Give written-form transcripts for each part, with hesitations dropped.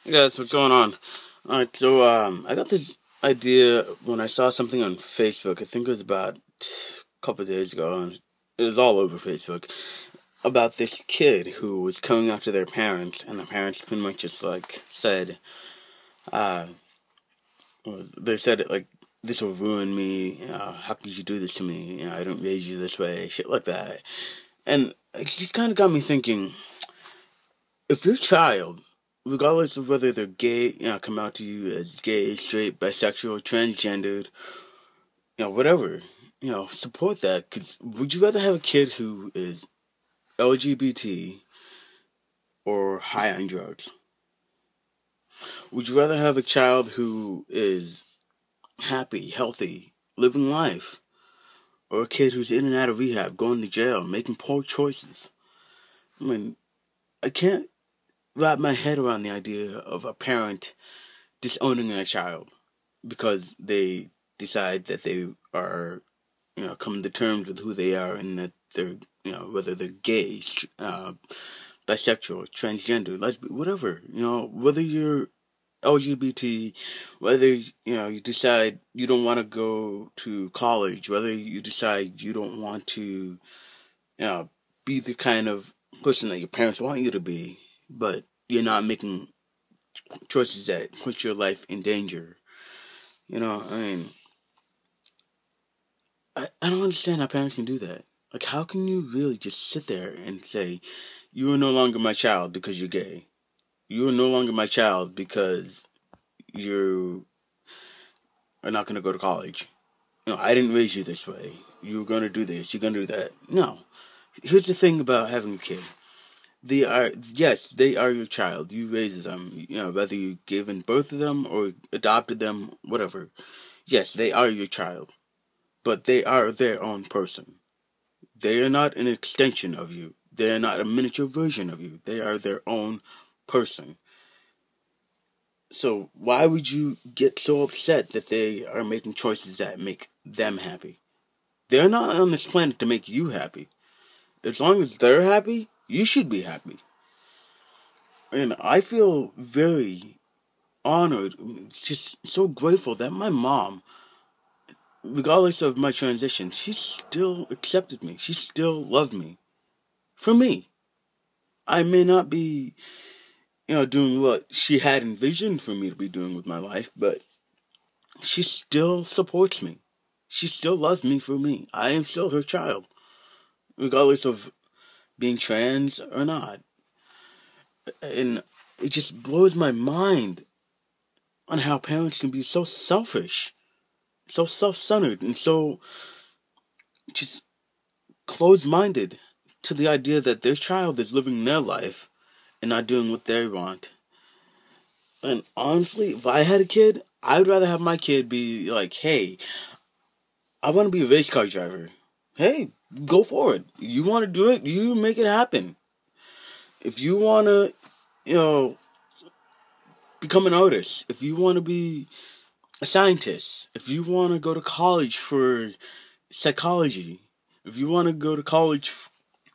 Yeah, that's what's going on. Alright, so I got this idea when I saw something on Facebook. I think it was about a couple of days ago, and it was all over Facebook about this kid who was coming out to their parents, and the parents pretty much just like said, uh, they said it like, "This will ruin me. How could you do this to me? I didn't raise you this way." Shit like that, and it just kind of got me thinking. If your child, regardless of whether they're gay, come out to you as gay, straight, bisexual, transgendered, whatever, support that. Cause would you rather have a kid who is LGBT or high on drugs? Would you rather have a child who is happy, healthy, living life, or a kid who's in and out of rehab, going to jail, making poor choices? I mean, I can't wrap my head around the idea of a parent disowning their child because they decide that they are, coming to terms with who they are and that they're, whether they're gay, bisexual, transgender, lesbian, whatever, whether you're LGBT, whether, you decide you don't want to go to college, whether you decide you don't want to, be the kind of person that your parents want you to be, but you're not making choices that put your life in danger. I mean, I don't understand how parents can do that. Like, how can you really just sit there and say, you are no longer my child because you're gay? You are no longer my child because you are not going to go to college. I didn't raise you this way. You're going to do this, you're going to do that. No. Here's the thing about having a kid. Yes, they are your child. You raised them. Whether you given birth to them or adopted them, whatever. Yes, they are your child. But they are their own person. They are not an extension of you. They are not a miniature version of you. They are their own person. So why would you get so upset that they are making choices that make them happy? They're not on this planet to make you happy. As long as they're happy, you should be happy. And I feel very honored, just so grateful that my mom, regardless of my transition, she still accepted me. She still loved me. For me. I may not be, doing what she had envisioned for me to be doing with my life, but she still supports me. She still loves me for me. I am still her child, regardless of being trans or not. And it just blows my mind on how parents can be so selfish, so self-centered, and so just closed-minded to the idea that their child is living their life and not doing what they want. And honestly, if I had a kid, I'd rather have my kid be like, hey, I want to be a race car driver. Hey, go for it. You want to do it, you make it happen. If you want to, become an artist, if you want to be a scientist, if you want to go to college for psychology, if you want to go to college,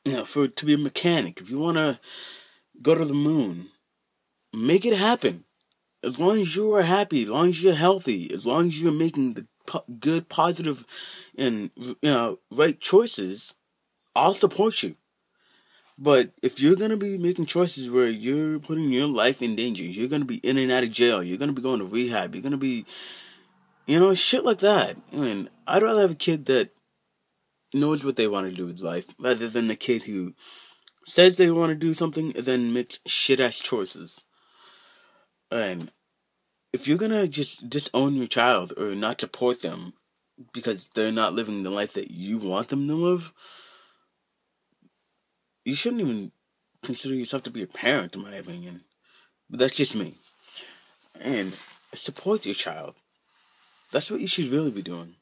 to be a mechanic, if you want to go to the moon, make it happen. As long as you are happy, as long as you're healthy, as long as you're making the good, positive, and right choices, I'll support you. But if you're gonna be making choices where you're putting your life in danger, you're gonna be in and out of jail, you're gonna be going to rehab, you're gonna be, shit like that. I mean, I'd rather have a kid that knows what they want to do with life, rather than a kid who says they want to do something and then makes shit ass choices. And if you're gonna just disown your child or not support them because they're not living the life that you want them to live, you shouldn't even consider yourself to be a parent, in my opinion. But that's just me. And support your child. That's what you should really be doing.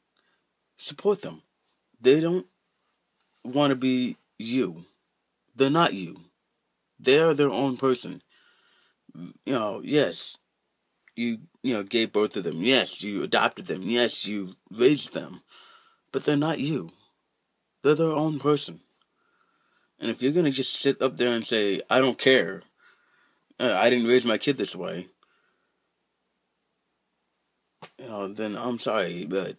Support them. They don't want to be you. They're not you. They are their own person. Yes, you gave birth to them. Yes, you adopted them. Yes, you raised them. But they're not you. They're their own person. And if you're gonna just sit up there and say, I don't care, I didn't raise my kid this way, then I'm sorry, but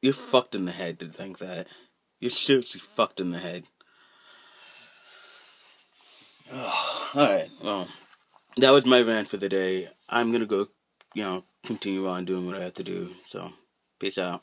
you're fucked in the head to think that. You're seriously fucked in the head. Alright, well, that was my rant for the day. I'm gonna go, continue on doing what I have to do. So, peace out.